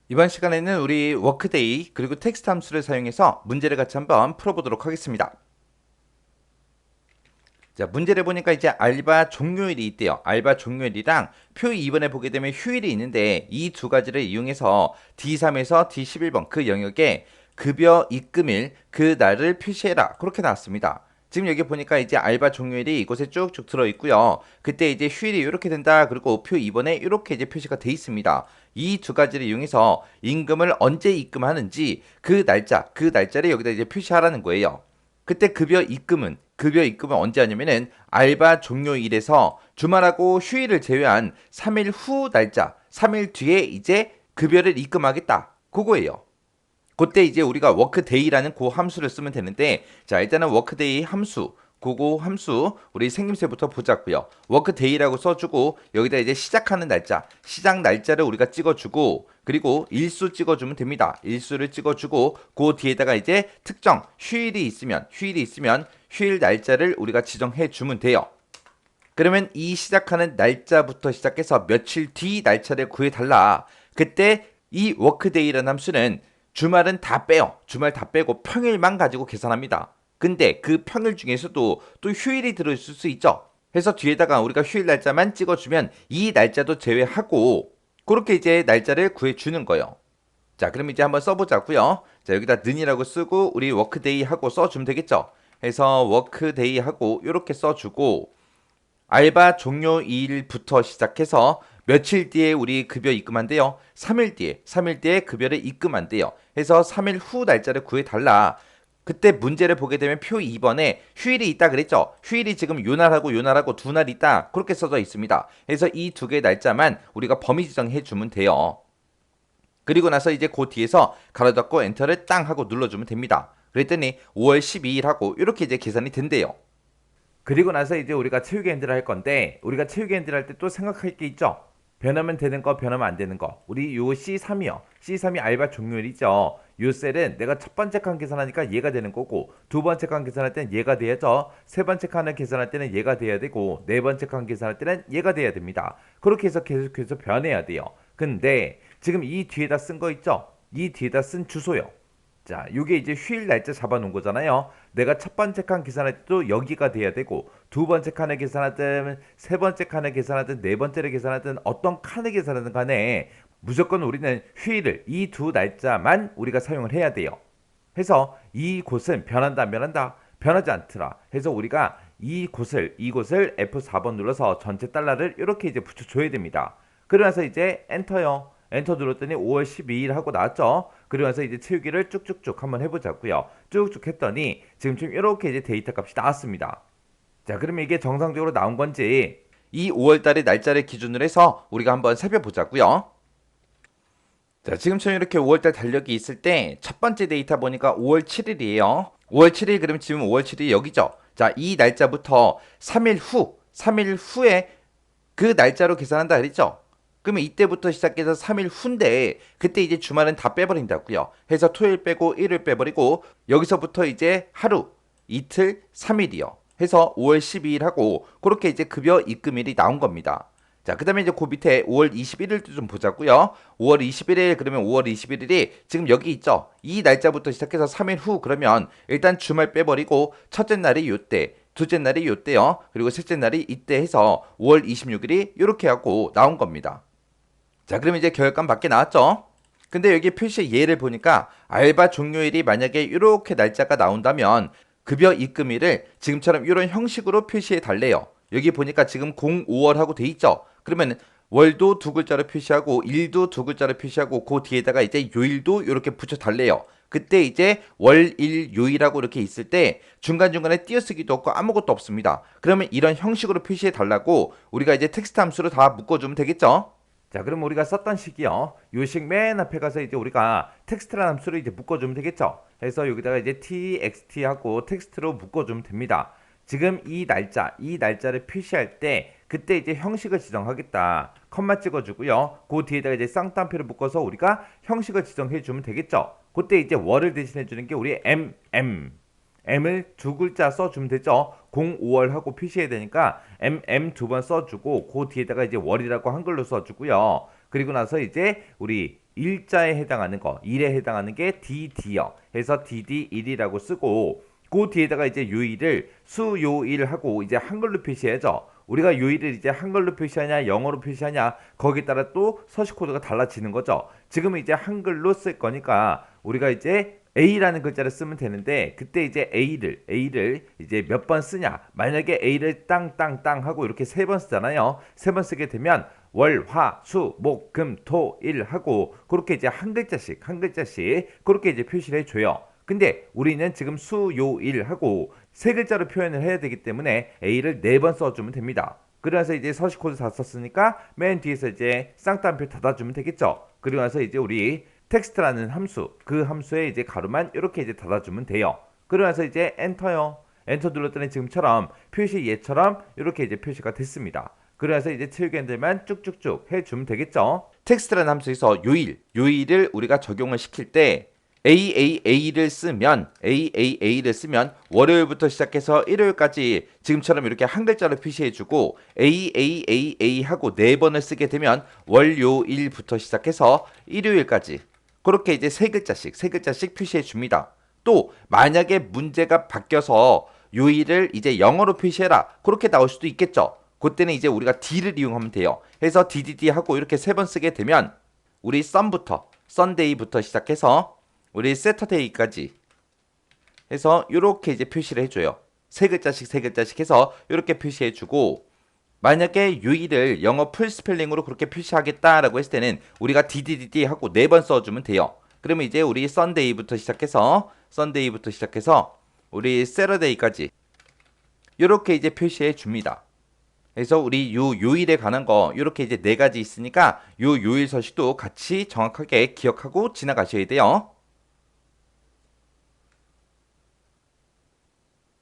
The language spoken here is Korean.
이번 시간에는 우리 워크데이 그리고 텍스트 함수를 사용해서 문제를 같이 한번 풀어보도록 하겠습니다. 자, 문제를 보니까 이제 알바 종료일이 있대요. 알바 종료일이랑 표 2번에 보게 되면 휴일이 있는데 이 두 가지를 이용해서 D3에서 D11번 그 영역에 급여 입금일 그 날을 표시해라. 그렇게 나왔습니다. 지금 여기 보니까 이제 알바 종료일이 이곳에 쭉쭉 들어 있고요. 그때 이제 휴일이 이렇게 된다. 그리고 표 2번에 이렇게 이제 표시가 돼 있습니다. 이 두 가지를 이용해서 임금을 언제 입금하는지 그 날짜를 여기다 이제 표시하라는 거예요. 그때 급여 입금은 언제 하냐면은 알바 종료일에서 주말하고 휴일을 제외한 3일 후 날짜, 3일 뒤에 이제 급여를 입금하겠다. 그거예요. 그때 이제 우리가 워크데이라는 그 함수를 쓰면 되는데, 자, 일단은 워크데이 함수, 그거 함수 우리 생김새부터 보자고요. 워크데이라고 써주고 여기다 이제 시작하는 날짜, 시작 날짜를 우리가 찍어주고 그리고 일수 찍어주면 됩니다. 일수를 찍어주고 그 뒤에다가 이제 특정 휴일이 있으면 휴일 날짜를 우리가 지정해 주면 돼요. 그러면 이 시작하는 날짜부터 시작해서 며칠 뒤 날짜를 구해달라. 그때 이 워크데이라는 함수는 주말은 다 빼요. 주말 다 빼고 평일만 가지고 계산합니다. 근데 그 평일 중에서도 또 휴일이 들어있을 수 있죠. 그래서 뒤에다가 우리가 휴일 날짜만 찍어주면 이 날짜도 제외하고 그렇게 이제 날짜를 구해주는 거예요. 자, 그럼 이제 한번 써보자고요. 자, 여기다 는이라고 쓰고 우리 워크데이 하고 써주면 되겠죠. 해서 워크데이 하고 이렇게 써주고 알바 종료일부터 시작해서 며칠 뒤에 우리 급여 입금한대요. 3일 뒤에 급여를 입금한대요. 해서 3일 후 날짜를 구해달라. 그때 문제를 보게 되면 표 2번에 휴일이 있다 그랬죠. 휴일이 지금 요날하고 두 날 있다. 그렇게 써져 있습니다. 그래서 이 두 개의 날짜만 우리가 범위 지정해 주면 돼요. 그리고 나서 이제 그 뒤에서 가로 닫고 엔터를 땅 하고 눌러주면 됩니다. 그랬더니 5월 12일 하고 이렇게 이제 계산이 된대요. 그리고 나서 이제 우리가 채우기 엔드를 할 건데 우리가 채우기 엔드를 할 때 또 생각할 게 있죠. 변하면 되는 거, 변하면 안 되는 거. 우리 요 C3이요. C3이 알바 종료일이죠. 요 셀은 내가 첫 번째 칸 계산하니까 얘가 되는 거고 두 번째 칸 계산할 때는 얘가 돼야죠. 세 번째 칸을 계산할 때는 얘가 돼야 되고 네 번째 칸 계산할 때는 얘가 돼야 됩니다. 그렇게 해서 계속해서 변해야 돼요. 근데 지금 이 뒤에다 쓴 거 있죠. 이 뒤에다 쓴 주소요. 자, 이게 이제 휴일 날짜 잡아놓은 거잖아요. 내가 첫 번째 칸 계산할 때도 여기가 돼야 되고 두 번째 칸을 계산하든 세 번째 칸을 계산하든 네 번째를 계산하든 어떤 칸을 계산하든 간에 무조건 우리는 휴일을 이 두 날짜만 우리가 사용을 해야 돼요. 해서 이곳은 변한다 안 변한다 변하지 않더라. 해서 우리가 이곳을 F4번 눌러서 전체 달러를 이렇게 이제 붙여줘야 됩니다. 그러면서 이제 엔터요. 엔터 눌렀더니 5월 12일 하고 나왔죠. 그러면서 이제 채우기를 쭉쭉쭉 한번 해보자고요. 쭉쭉 했더니 지금쯤 이렇게 이제 데이터 값이 나왔습니다. 자, 그러면 이게 정상적으로 나온 건지 이 5월달의 날짜를 기준으로 해서 우리가 한번 살펴보자고요. 자, 지금처럼 이렇게 5월달 달력이 있을 때 첫 번째 데이터 보니까 5월 7일이에요. 5월 7일 그러면 지금 5월 7일이 여기죠. 자, 이 날짜부터 3일 후에 그 날짜로 계산한다 그랬죠. 그러면 이때부터 시작해서 3일 후인데 그때 이제 주말은 다 빼버린다고요. 해서 토요일 빼고 일요일 빼버리고 여기서부터 이제 하루, 이틀, 3일이요. 해서 5월 12일 하고 그렇게 이제 급여 입금일이 나온 겁니다. 자, 그 다음에 이제 그 밑에 5월 21일도 좀 보자고요. 5월 21일 그러면 5월 21일이 지금 여기 있죠. 이 날짜부터 시작해서 3일 후 그러면 일단 주말 빼버리고 첫째 날이 요때, 둘째 날이 요때요. 그리고 셋째 날이 이때 해서 5월 26일이 이렇게 하고 나온 겁니다. 자, 그러면 이제 결과감 밖에 나왔죠. 근데 여기 표시 예를 보니까 알바 종료일이 만약에 이렇게 날짜가 나온다면 급여 입금일을 지금처럼 이런 형식으로 표시해 달래요. 여기 보니까 지금 05월 하고 돼 있죠. 그러면 월도 두 글자로 표시하고 일도 두 글자로 표시하고 그 뒤에다가 이제 요일도 이렇게 붙여 달래요. 그때 이제 월, 일, 요일하고 이렇게 있을 때 중간중간에 띄어쓰기도 없고 아무것도 없습니다. 그러면 이런 형식으로 표시해 달라고 우리가 이제 텍스트 함수로 다 묶어주면 되겠죠. 자, 그럼 우리가 썼던 식이요. 요 식 맨 앞에 가서 이제 우리가 텍스트라는 함수를 이제 묶어주면 되겠죠. 그래서 여기다가 이제 txt 하고 텍스트로 묶어주면 됩니다. 지금 이 날짜를 표시할 때 그때 이제 형식을 지정하겠다. 컴마 찍어주고요. 그 뒤에다가 이제 쌍따옴표를 묶어서 우리가 형식을 지정해주면 되겠죠. 그때 이제 월을 대신해주는 게 우리 M을 두 글자 써주면 되죠. 05월 하고 표시해야 되니까 M 두 번 써주고 그 뒤에다가 이제 월이라고 한글로 써주고요. 그리고 나서 이제 우리 일자에 해당하는 거, 일에 해당하는 게 DD요. 해서 DD1이라고 쓰고 그 뒤에다가 이제 요일을 수요일하고 이제 한글로 표시해야죠. 우리가 요일을 이제 한글로 표시하냐 영어로 표시하냐 거기에 따라 또 서식 코드가 달라지는 거죠. 지금은 이제 한글로 쓸 거니까 우리가 이제 A라는 글자를 쓰면 되는데 그때 이제 A를 이제 몇 번 쓰냐. 만약에 A를 땅땅땅 하고 이렇게 세 번 쓰잖아요. 세 번 쓰게 되면 월, 화, 수, 목, 금, 토, 일 하고 그렇게 이제 한 글자씩 그렇게 이제 표시를 해줘요. 근데 우리는 지금 수, 요, 일 하고 세 글자로 표현을 해야 되기 때문에 A를 네 번 써주면 됩니다. 그래서 이제 서식 코드 다 썼으니까 맨 뒤에서 이제 쌍따옴표 닫아주면 되겠죠. 그리고 나서 이제 우리 텍스트라는 함수, 그 함수에 이제 가로만 이렇게 이제 닫아주면 돼요. 그러고 나서 이제 엔터요. 엔터 눌렀더니 지금처럼 표시 얘처럼 이렇게 이제 표시가 됐습니다. 그래서 이제 틀겐들만 쭉쭉쭉 해주면 되겠죠. 텍스트라는 함수에서 요일을 우리가 적용을 시킬 때 AAA를 쓰면 월요일부터 시작해서 일요일까지 지금처럼 이렇게 한 글자로 표시해주고 AAAA 하고 네 번을 쓰게 되면 월요일부터 시작해서 일요일까지 그렇게 이제 세 글자씩 표시해 줍니다. 또 만약에 문제가 바뀌어서 요일을 이제 영어로 표시해라 그렇게 나올 수도 있겠죠. 그때는 이제 우리가 D를 이용하면 돼요. 해서 DDD 하고 이렇게 세 번 쓰게 되면 우리 썬데이부터 시작해서 우리 세터데이까지 해서 이렇게 이제 표시를 해줘요. 세 글자씩 해서 이렇게 표시해주고 만약에 요일을 영어 풀스펠링으로 그렇게 표시하겠다라고 했을 때는 우리가 DDD 하고 네 번 써주면 돼요. 그러면 이제 우리 썬데이부터 시작해서 우리 세러데이까지 이렇게 이제 표시해 줍니다. 그래서 우리 요일에 관한 거 이렇게 이제 네 가지 있으니까 요 요일 서식도 같이 정확하게 기억하고 지나가셔야 돼요.